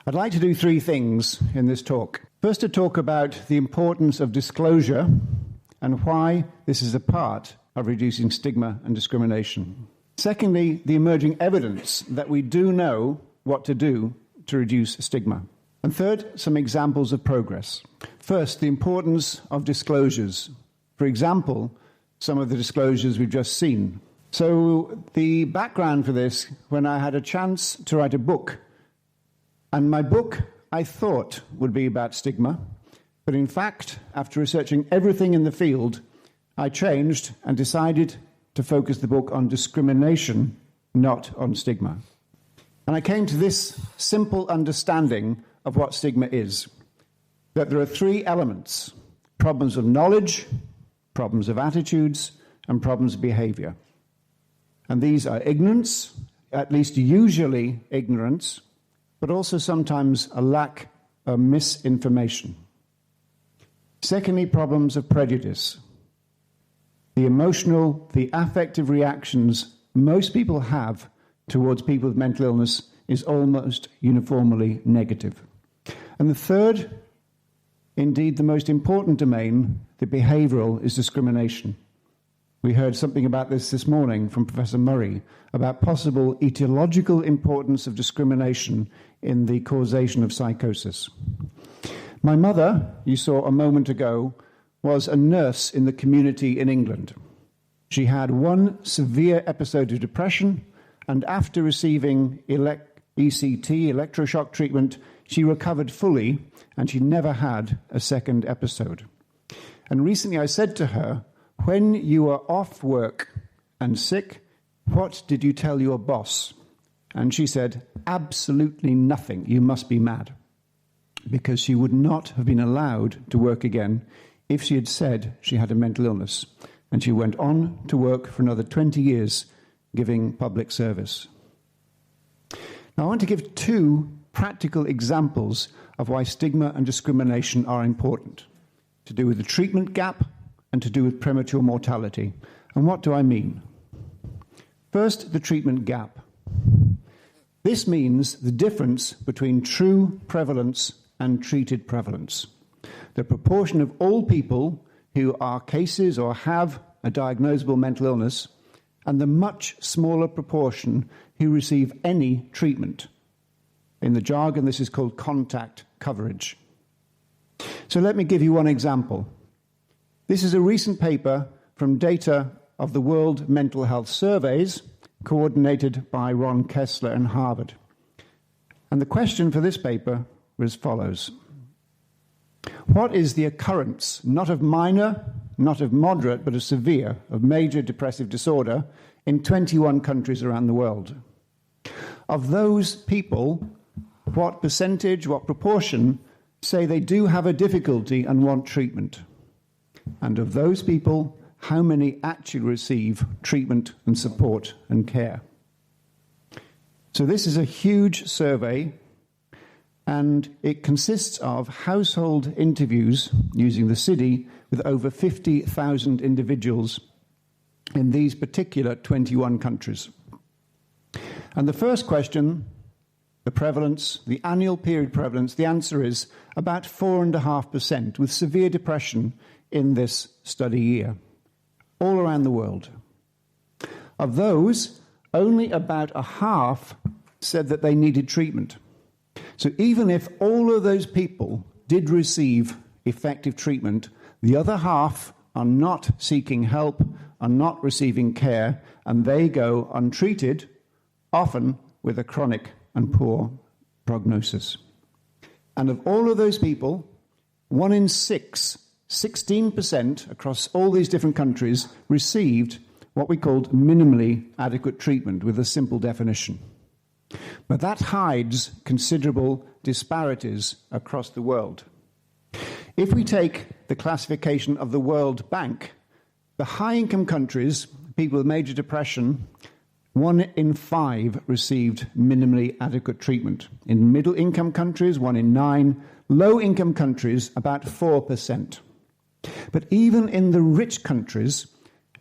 I'd like to do three things in this talk. First, to talk about the importance of disclosure and why this is a part of reducing stigma and discrimination. Secondly, the emerging evidence that we do know what to do to reduce stigma. And third, some examples of progress. First, the importance of disclosures. For example, some of the disclosures we've just seen. So the background for this, when I had a chance to write a book, and my book I thought would be about stigma, but in fact, after researching everything in the field, I changed and decided to focus the book on discrimination, not on stigma. And I came to this simple understanding of what stigma is, that there are three elements: problems of knowledge, problems of attitudes, and problems of behavior. And these are ignorance, at least usually ignorance, but also sometimes a lack of misinformation. Secondly, problems of prejudice. The emotional, the affective reactions most people have towards people with mental illness is almost uniformly negative. And the third, indeed the most important domain, the behavioral, is discrimination. We heard something about this morning from Professor Murray, about possible etiological importance of discrimination in the causation of psychosis. My mother, you saw a moment ago, was a nurse in the community in England. She had one severe episode of depression, and after receiving ECT, electroshock treatment, she recovered fully, and she never had a second episode. And recently I said to her, when you were off work and sick, what did you tell your boss? And she said, absolutely nothing. You must be mad. Because she would not have been allowed to work again if she had said she had a mental illness. And she went on to work for another 20 years giving public service. Now, I want to give two practical examples of why stigma and discrimination are important, to do with the treatment gap and to do with premature mortality. And what do I mean? First, the treatment gap. This means the difference between true prevalence and treated prevalence. The proportion of all people who are cases or have a diagnosable mental illness, and the much smaller proportion who receive any treatment. In the jargon, this is called contact coverage. So let me give you one example. This is a recent paper from data of the World Mental Health Surveys, coordinated by Ron Kessler and Harvard. And the question for this paper was as follows. What is the occurrence, not of minor, not of moderate, but of severe, of major depressive disorder in 21 countries around the world? Of those people, what percentage, what proportion say they do have a difficulty and want treatment? And of those people, how many actually receive treatment and support and care? So this is a huge survey, and it consists of household interviews using the city with over 50,000 individuals in these particular 21 countries. And the first question, the prevalence, the annual period prevalence, the answer is about 4.5% with severe depression in this study year, all around the world. Of those, only about a half said that they needed treatment. So even if all of those people did receive effective treatment, the other half are not seeking help, are not receiving care, and they go untreated, often with a chronic and poor prognosis. And of all of those people, 1 in 6, 16% across all these different countries, received what we called minimally adequate treatment, with a simple definition. But that hides considerable disparities across the world. If we take the classification of the World Bank, the high-income countries, people with major depression, 1 in 5 received minimally adequate treatment. In middle-income countries, 1 in 9. Low-income countries, about 4%. But even in the rich countries,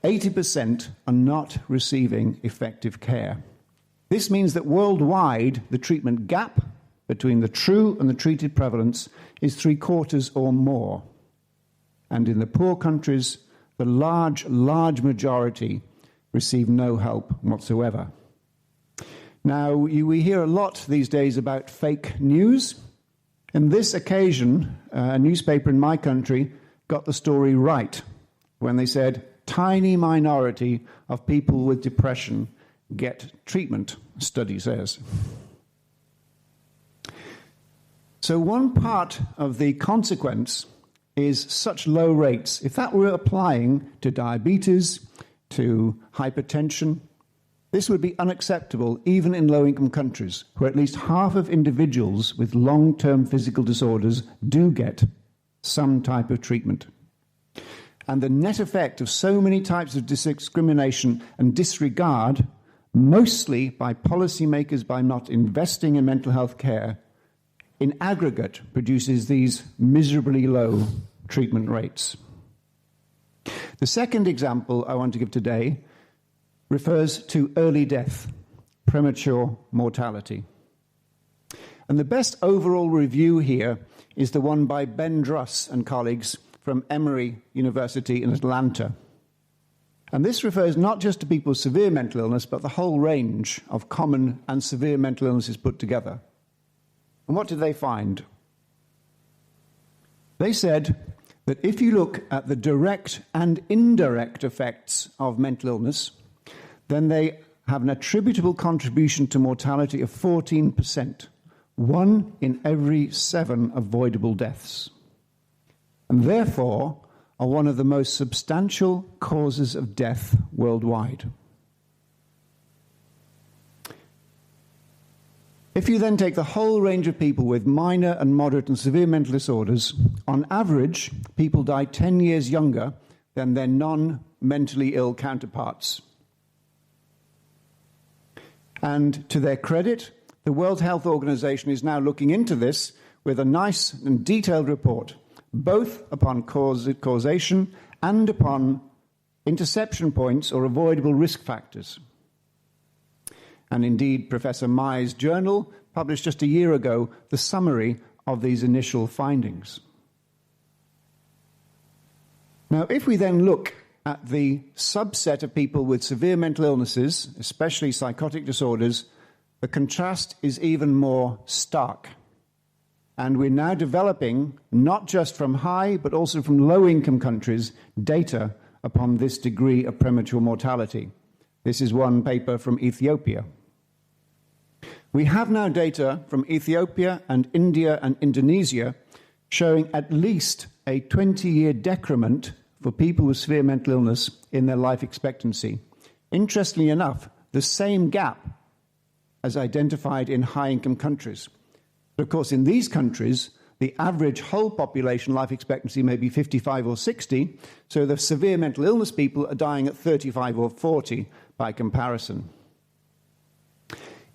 80% are not receiving effective care. This means that worldwide, the treatment gap between the true and the treated prevalence is 3/4 or more. And in the poor countries, the large majority receive no help whatsoever. Now, we hear a lot these days about fake news. In this occasion, a newspaper in my country got the story right when they said, tiny minority of people with depression get treatment, study says. So one part of the consequence is such low rates. If that were applying to diabetes, to hypertension, this would be unacceptable even in low-income countries, where at least half of individuals with long-term physical disorders do get some type of treatment. And the net effect of so many types of discrimination and disregard, mostly by policymakers by not investing in mental health care, in aggregate produces these miserably low treatment rates. The second example I want to give today refers to early death, premature mortality. And the best overall review here is the one by Ben Druss and colleagues from Emory University in Atlanta. And this refers not just to people with severe mental illness, but the whole range of common and severe mental illnesses put together. And what did they find? They said that if you look at the direct and indirect effects of mental illness, then they have an attributable contribution to mortality of 14%, 1 in every 7 avoidable deaths, and therefore are one of the most substantial causes of death worldwide. If you then take the whole range of people with minor and moderate and severe mental disorders, on average, people die 10 years younger than their non-mentally ill counterparts. And to their credit, the World Health Organization is now looking into this with a nice and detailed report, both upon causation and upon interception points or avoidable risk factors. And indeed, Professor Mai's journal published just a year ago the summary of these initial findings. Now, if we then look at the subset of people with severe mental illnesses, especially psychotic disorders, the contrast is even more stark. And we're now developing, not just from high, but also from low-income countries, data upon this degree of premature mortality. This is one paper from Ethiopia. We have now data from Ethiopia and India and Indonesia showing at least a 20-year decrement for people with severe mental illness in their life expectancy. Interestingly enough, the same gap as identified in high-income countries. But of course, in these countries, the average whole population life expectancy may be 55 or 60, so the severe mental illness people are dying at 35 or 40 by comparison.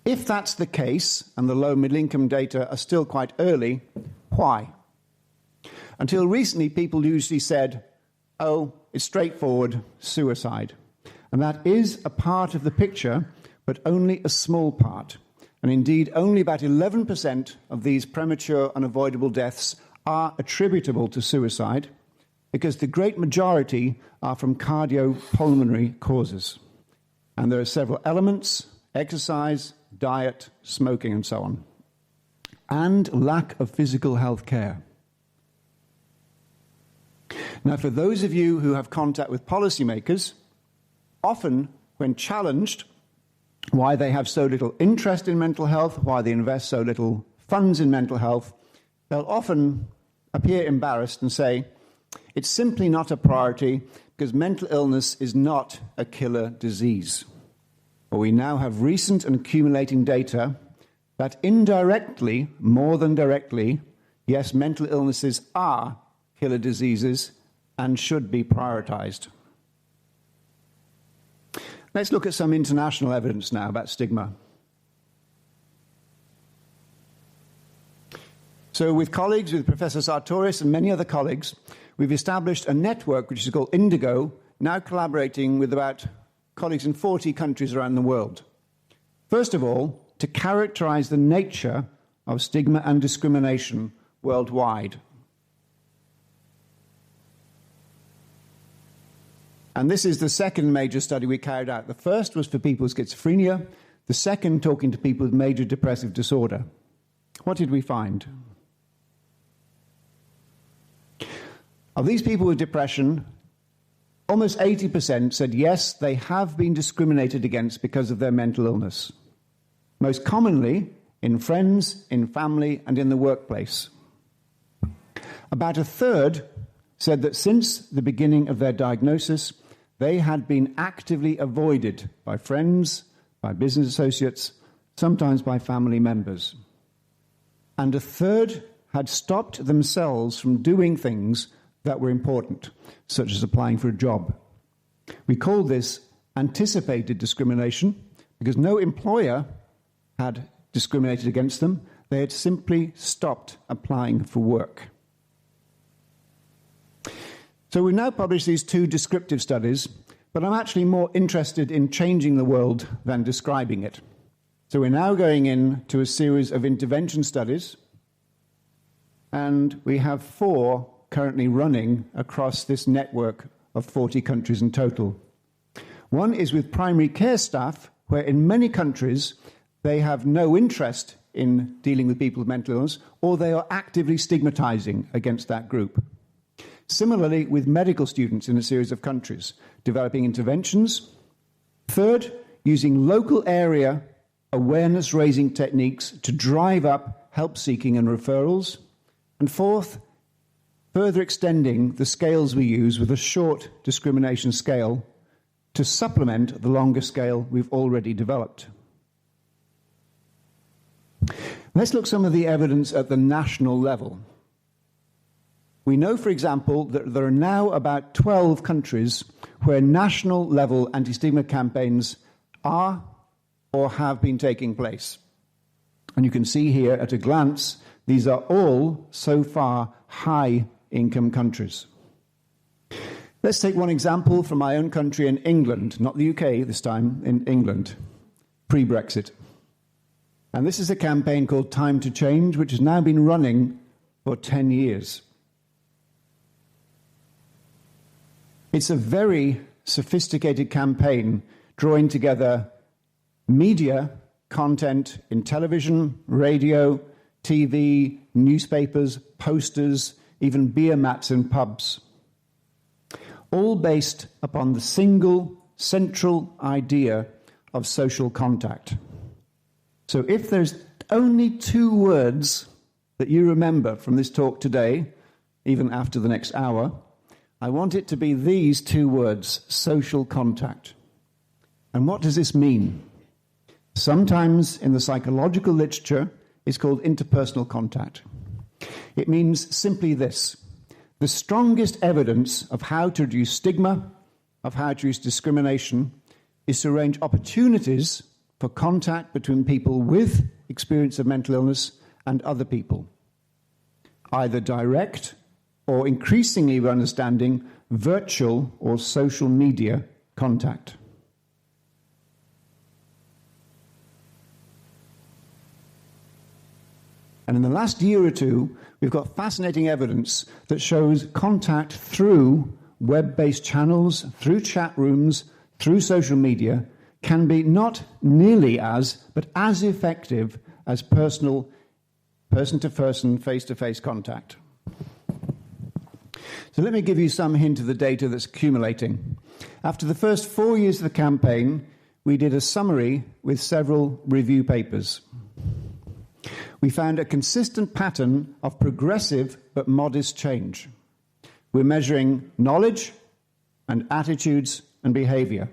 If that's the case, and the low middle income data are still quite early, why? Until recently, people usually said, oh, it's straightforward, suicide. And that is a part of the picture, but only a small part. And indeed, only about 11% of these premature unavoidable deaths are attributable to suicide, because the great majority are from cardiopulmonary causes. And there are several elements: exercise, diet, smoking, and so on, and lack of physical health care. Now, for those of you who have contact with policymakers, often when challenged why they have so little interest in mental health, why they invest so little funds in mental health, they'll often appear embarrassed and say, it's simply not a priority because mental illness is not a killer disease. But we now have recent and accumulating data that indirectly, more than directly, yes, mental illnesses are killer diseases and should be prioritized. Let's look at some international evidence now about stigma. So with colleagues, with Professor Sartorius and many other colleagues, we've established a network which is called Indigo, now collaborating with about colleagues in 40 countries around the world. First of all, to characterize the nature of stigma and discrimination worldwide. And this is the second major study we carried out. The first was for people with schizophrenia, the second talking to people with major depressive disorder. What did we find? Of these people with depression, almost 80% said yes, they have been discriminated against because of their mental illness. Most commonly in friends, in family, and in the workplace. About a third said that since the beginning of their diagnosis, they had been actively avoided by friends, by business associates, sometimes by family members. And a third had stopped themselves from doing things that were important, such as applying for a job. We call this anticipated discrimination because no employer had discriminated against them. They had simply stopped applying for work. So we've now published these two descriptive studies, but I'm actually more interested in changing the world than describing it. So we're now going into a series of intervention studies, and we have 4 currently running across this network of 40 countries in total. One is with primary care staff, where in many countries they have no interest in dealing with people with mental illness, or they are actively stigmatizing against that group. Similarly, with medical students in a series of countries, developing interventions. Third, using local area awareness-raising techniques to drive up help-seeking and referrals. And fourth, further extending the scales we use with a short discrimination scale to supplement the longer scale we've already developed. Let's look at some of the evidence at the national level. We know, for example, that there are now about 12 countries where national-level anti-stigma campaigns are or have been taking place. And you can see here at a glance, these are all, so far, high-income countries. Let's take one example from my own country in England, not the UK this time, in England, pre-Brexit. And this is a campaign called Time to Change, which has now been running for 10 years. It's a very sophisticated campaign drawing together media content in television, radio, TV, newspapers, posters, even beer mats in pubs, all based upon the single central idea of social contact. So if there's only 2 words that you remember from this talk today, even after the next hour, I want it to be these 2 words, social contact. And what does this mean? Sometimes in the psychological literature, it's called interpersonal contact. It means simply this: the strongest evidence of how to reduce stigma, of how to reduce discrimination, is to arrange opportunities for contact between people with experience of mental illness and other people, either direct or, increasingly we're understanding, virtual or social media contact. And in the last year or 2, we've got fascinating evidence that shows contact through web-based channels, through chat rooms, through social media, can be not nearly as, but as effective as personal, person-to-person, face-to-face contact. So let me give you some hint of the data that's accumulating. After the first 4 years of the campaign, we did a summary with several review papers. We found a consistent pattern of progressive but modest change. We're measuring knowledge and attitudes and behavior.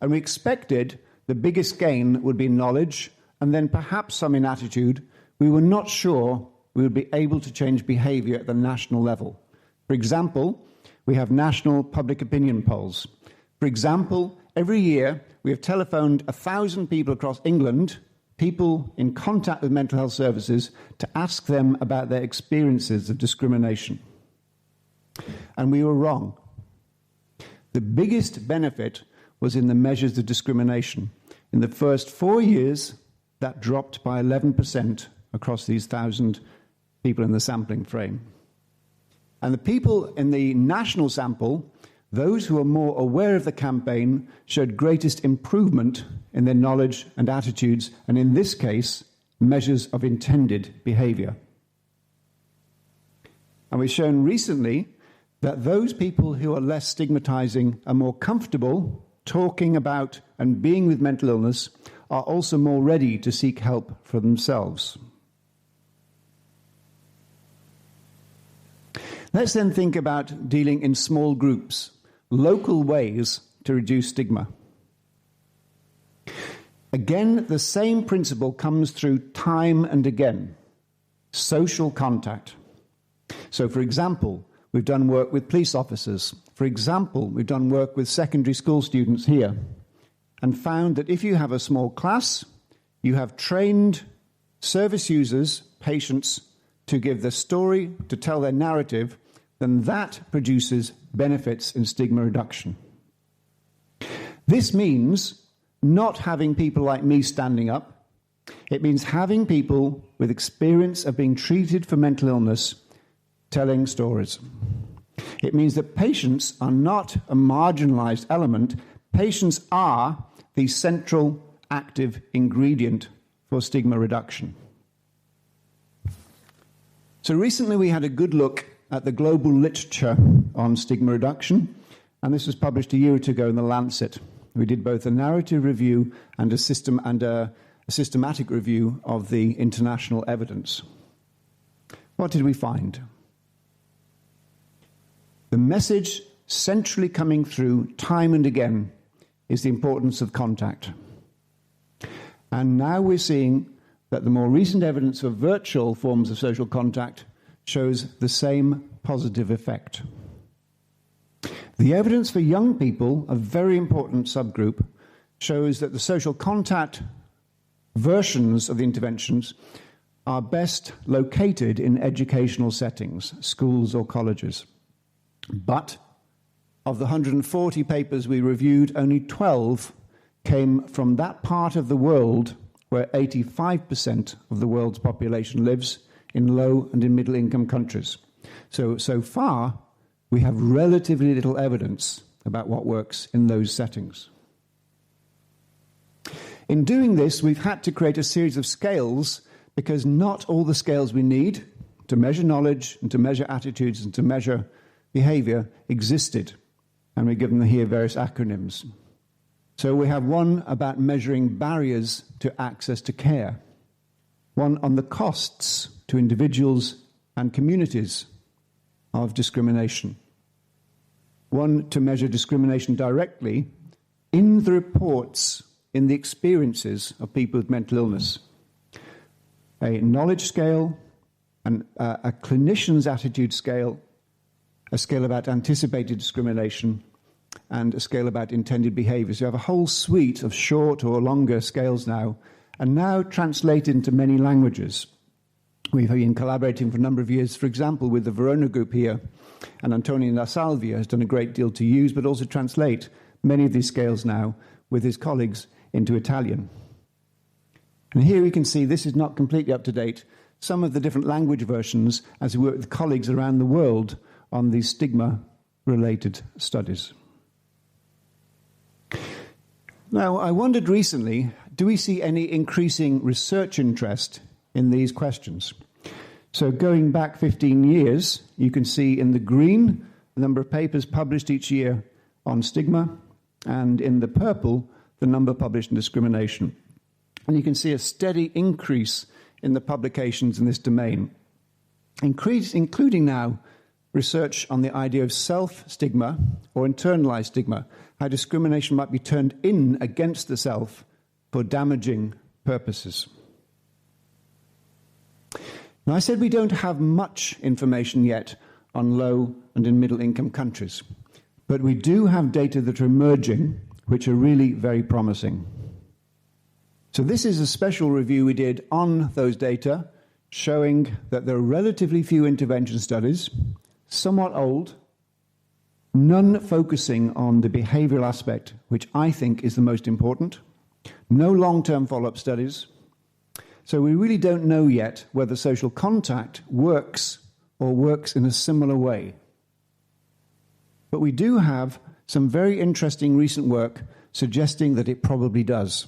And we expected the biggest gain would be knowledge and then perhaps some in attitude. We were not sure we would be able to change behavior at the national level. For example, we have national public opinion polls. For example, every year we have telephoned 1,000 people across England, people in contact with mental health services, to ask them about their experiences of discrimination. And we were wrong. The biggest benefit was in the measures of discrimination. In the first 4 years, that dropped by 11% across these 1,000 people in the sampling frame. And the people in the national sample, those who are more aware of the campaign, showed greatest improvement in their knowledge and attitudes, and in this case, measures of intended behavior. And we've shown recently that those people who are less stigmatizing are more comfortable talking about and being with mental illness, are also more ready to seek help for themselves. Let's then think about dealing in small groups, local ways to reduce stigma. Again, the same principle comes through time and again: social contact. So, for example, we've done work with police officers. For example, we've done work with secondary school students here, and found that if you have a small class, you have trained service users, patients, to give their story, to tell their narrative, then that produces benefits in stigma reduction. This means not having people like me standing up. It means having people with experience of being treated for mental illness telling stories. It means that patients are not a marginalized element. Patients are the central active ingredient for stigma reduction. So recently we had a good look at the global literature on stigma reduction, and this was published a year or two ago in The Lancet. We did both a narrative review and a systematic review of the international evidence. What did we find? The message centrally coming through time and again is the importance of contact. And now we're seeing that the more recent evidence of virtual forms of social contact shows the same positive effect. The evidence for young people, a very important subgroup, shows that the social contact versions of the interventions are best located in educational settings, schools or colleges. But of the 140 papers we reviewed, only 12 came from that part of the world where 85% of the world's population lives, in low and in middle income countries. So far, we have relatively little evidence about what works in those settings. In doing this, we've had to create a series of scales because not all the scales we need to measure knowledge and to measure attitudes and to measure behavior existed. And we've given here various acronyms. So we have one about measuring barriers to access to care, one on the costs to individuals and communities of discrimination, one to measure discrimination directly in the reports, in the experiences of people with mental illness, a knowledge scale, a clinician's attitude scale, a scale about anticipated discrimination, and a scale about intended behaviors. You have a whole suite of short or longer scales now, and now translated into many languages. We've been collaborating for a number of years, for example, with the Verona group here, and Antonio La Salvia has done a great deal to use, but also translate many of these scales now with his colleagues into Italian. And here we can see, this is not completely up to date, some of the different language versions as we work with colleagues around the world on these stigma-related studies. Now, I wondered recently, do we see any increasing research interest in these questions? So going back 15 years, you can see in the green the number of papers published each year on stigma, and in the purple, the number published in discrimination. And you can see a steady increase in the publications in this domain, including now research on the idea of self-stigma or internalized stigma, how discrimination might be turned in against the self for damaging purposes. Now, I said we don't have much information yet on low and in middle income countries, but we do have data that are emerging which are really very promising. So this is a special review we did on those data, showing that there are relatively few intervention studies, somewhat old, none focusing on the behavioral aspect, which I think is the most important, no long-term follow-up studies, So we really don't know yet whether social contact works or works in a similar way. But we do have some very interesting recent work suggesting that it probably does.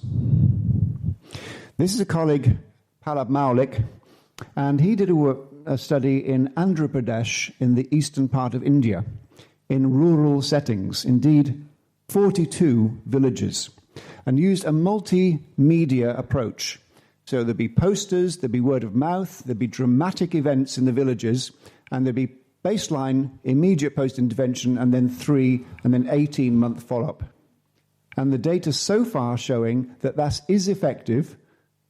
This is a colleague, Pallab Maulik, and he did a study in Andhra Pradesh in the eastern part of India, in rural settings, indeed 42 villages, and used a multimedia approach. So there'd be posters, there'd be word of mouth, there'd be dramatic events in the villages, and there'd be baseline, immediate post-intervention, and then 3 and then 18-month follow-up. And the data so far showing that that is effective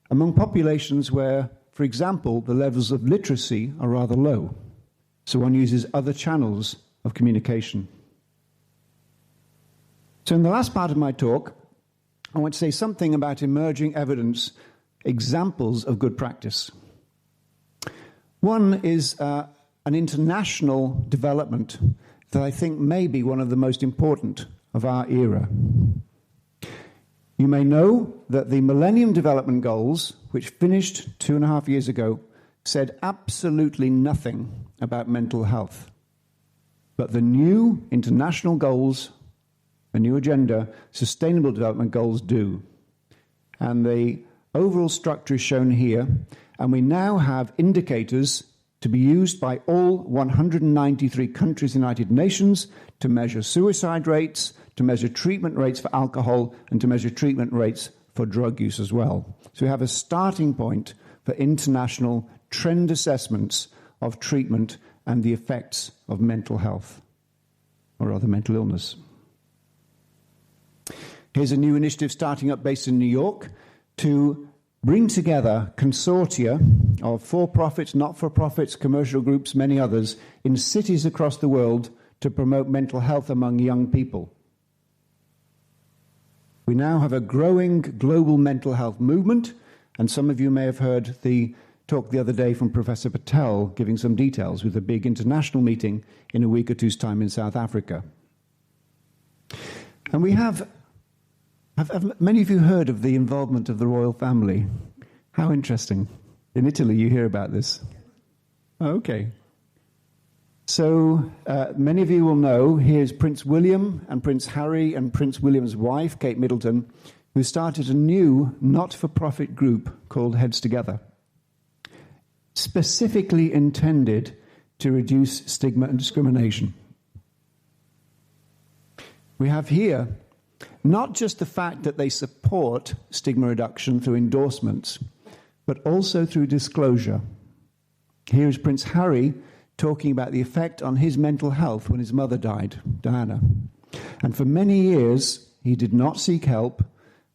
among populations where, for example, the levels of literacy are rather low. So one uses other channels of communication. So in the last part of my talk, I want to say something about emerging evidence, examples of good practice. One is an international development that I think may be one of the most important of our era. You may know that the Millennium Development Goals, which finished 2.5 years ago, said absolutely nothing about mental health. But the new international goals, a new agenda, Sustainable Development Goals do. And the overall structure is shown here, and we now have indicators to be used by all 193 countries in the United Nations to measure suicide rates, to measure treatment rates for alcohol, and to measure treatment rates for drug use as well. So we have a starting point for international trend assessments of treatment and the effects of mental health, or rather mental illness. Here's a new initiative starting up based in New York to bring together consortia of for-profits, not-for-profits, commercial groups, many others, in cities across the world to promote mental health among young people. We now have a growing global mental health movement, and some of you may have heard the talk the other day from Professor Patel giving some details with a big international meeting in a week or two's time in South Africa. And we have many of you heard of the involvement of the royal family? How interesting. In Italy, you hear about this. Okay. So many of you will know, here's Prince William and Prince Harry and Prince William's wife, Kate Middleton, who started a new not-for-profit group called Heads Together, specifically intended to reduce stigma and discrimination. We have here not just the fact that they support stigma reduction through endorsements, but also through disclosure. Here is Prince Harry talking about the effect on his mental health when his mother died, Diana. And for many years, he did not seek help,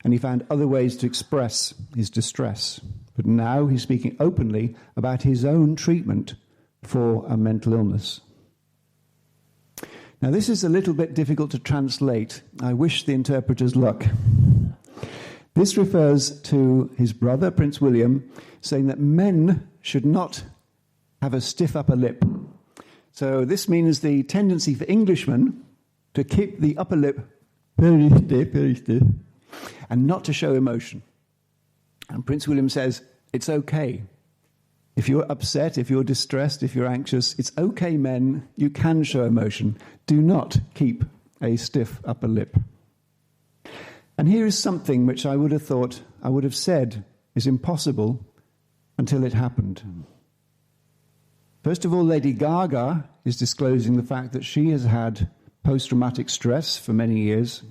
and he found other ways to express his distress. But now he's speaking openly about his own treatment for a mental illness. Now, this is a little bit difficult to translate. I wish the interpreters luck. This refers to his brother, Prince William, saying that men should not have a stiff upper lip. So this means the tendency for Englishmen to keep the upper lip very stiff, and not to show emotion. And Prince William says, it's okay. If you're upset, if you're distressed, if you're anxious, it's okay, men, you can show emotion. Do not keep a stiff upper lip. And here is something which I would have said is impossible until it happened. First of all, Lady Gaga is disclosing the fact that she has had post-traumatic stress for many years.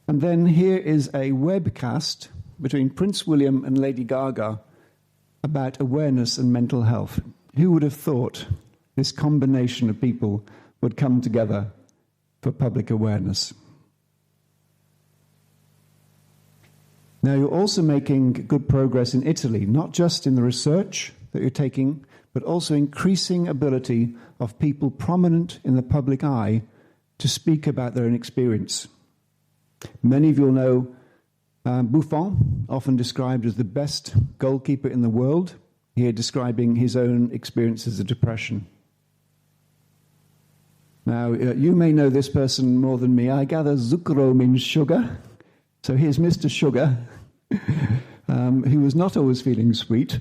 And then here is a webcast between Prince William and Lady Gaga about awareness and mental health. Who would have thought this combination of people would come together for public awareness? Now, you're also making good progress in Italy, not just in the research that you're taking, but also increasing ability of people prominent in the public eye to speak about their own experience. Many of you will know Buffon, often described as the best goalkeeper in the world, here describing his own experiences of depression. Now, you may know this person more than me. I gather zucchero means sugar. So here's Mr. Sugar. who was not always feeling sweet.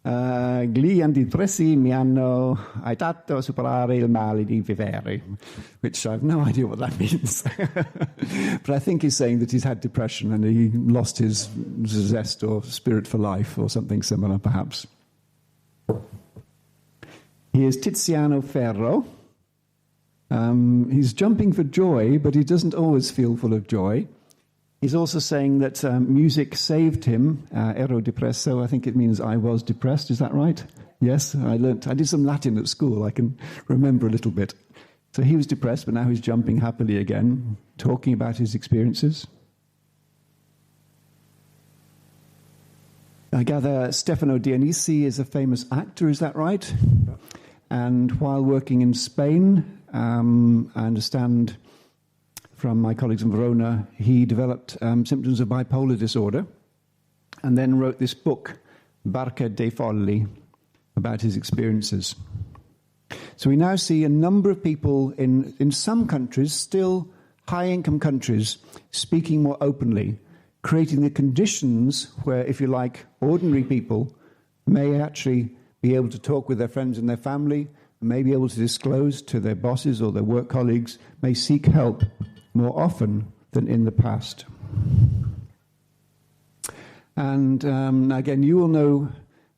Gli antidepressi mi hanno aiutato a superare il male di vivere, which I have no idea what that means. But I think he's saying that he's had depression and he lost his zest or spirit for life or something similar, perhaps. Here's Tiziano Ferro. He's jumping for joy, but he doesn't always feel full of joy. He's also saying that music saved him. Ero depresso, I think it means I was depressed. Is that right? Yes, I did some Latin at school. I can remember a little bit. So he was depressed, but now he's jumping happily again, talking about his experiences. I gather Stefano Dianici is a famous actor, is that right? And while working in Spain, I understand from my colleagues in Verona, he developed symptoms of bipolar disorder and then wrote this book, Barca dei Folli, about his experiences. So we now see a number of people in some countries, still high-income countries, speaking more openly, creating the conditions where, if you like, ordinary people may actually be able to talk with their friends and their family, may be able to disclose to their bosses or their work colleagues, may seek help more often than in the past. And again, you will know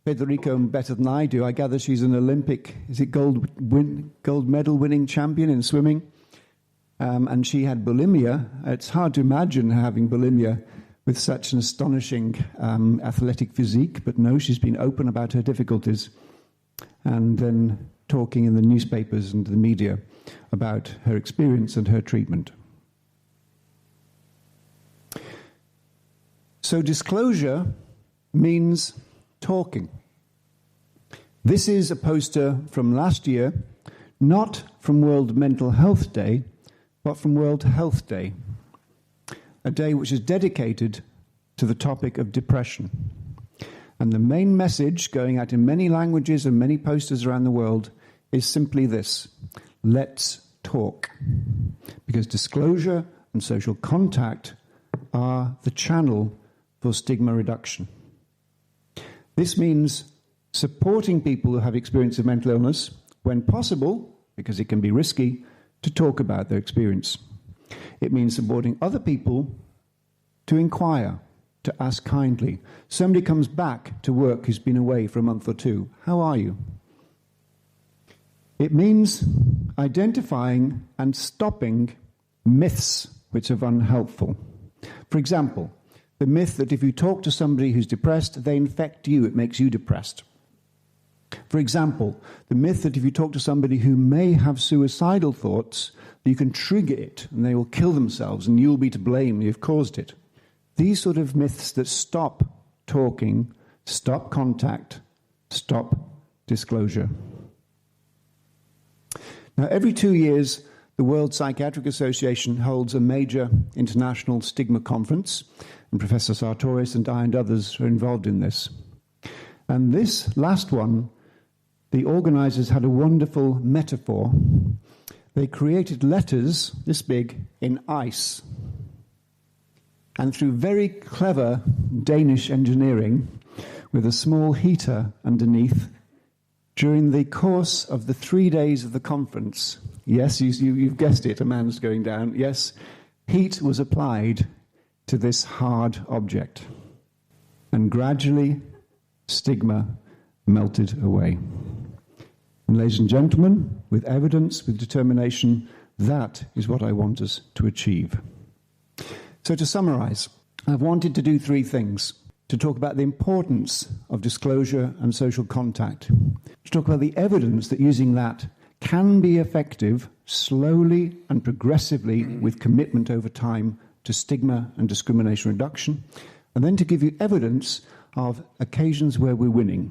Federico better than I do. I gather she's an Olympic, gold medal winning champion in swimming. And she had bulimia. It's hard to imagine having bulimia with such an astonishing athletic physique, but no, she's been open about her difficulties and then talking in the newspapers and the media about her experience and her treatment. So disclosure means talking. This is a poster from last year, not from World Mental Health Day, but from World Health Day, a day which is dedicated to the topic of depression. And the main message going out in many languages and many posters around the world is simply this: let's talk. Because disclosure and social contact are the channel for stigma reduction. This means supporting people who have experience of mental illness when possible, because it can be risky, to talk about their experience. It means supporting other people to inquire, to ask kindly. Somebody comes back to work who's been away for a month or two. How are you? It means identifying and stopping myths which are unhelpful. For example, the myth that if you talk to somebody who's depressed, they infect you, it makes you depressed. For example, the myth that if you talk to somebody who may have suicidal thoughts, you can trigger it and they will kill themselves and you'll be to blame, you've caused it. These sort of myths that stop talking, stop contact, stop disclosure. Now, every 2 years, the World Psychiatric Association holds a major international stigma conference, and Professor Sartorius and I and others are involved in this. And this last one, the organizers had a wonderful metaphor. They created letters this big in ice. And through very clever Danish engineering, with a small heater underneath, during the course of the 3 days of the conference, yes, you've guessed it, a man's going down, yes, heat was applied to this hard object. And gradually, stigma melted away. And ladies and gentlemen, with evidence, with determination, that is what I want us to achieve. So to summarize, I've wanted to do 3 things. To talk about the importance of disclosure and social contact. To talk about the evidence that using that can be effective slowly and progressively with commitment over time to stigma and discrimination reduction. And then to give you evidence of occasions where we're winning.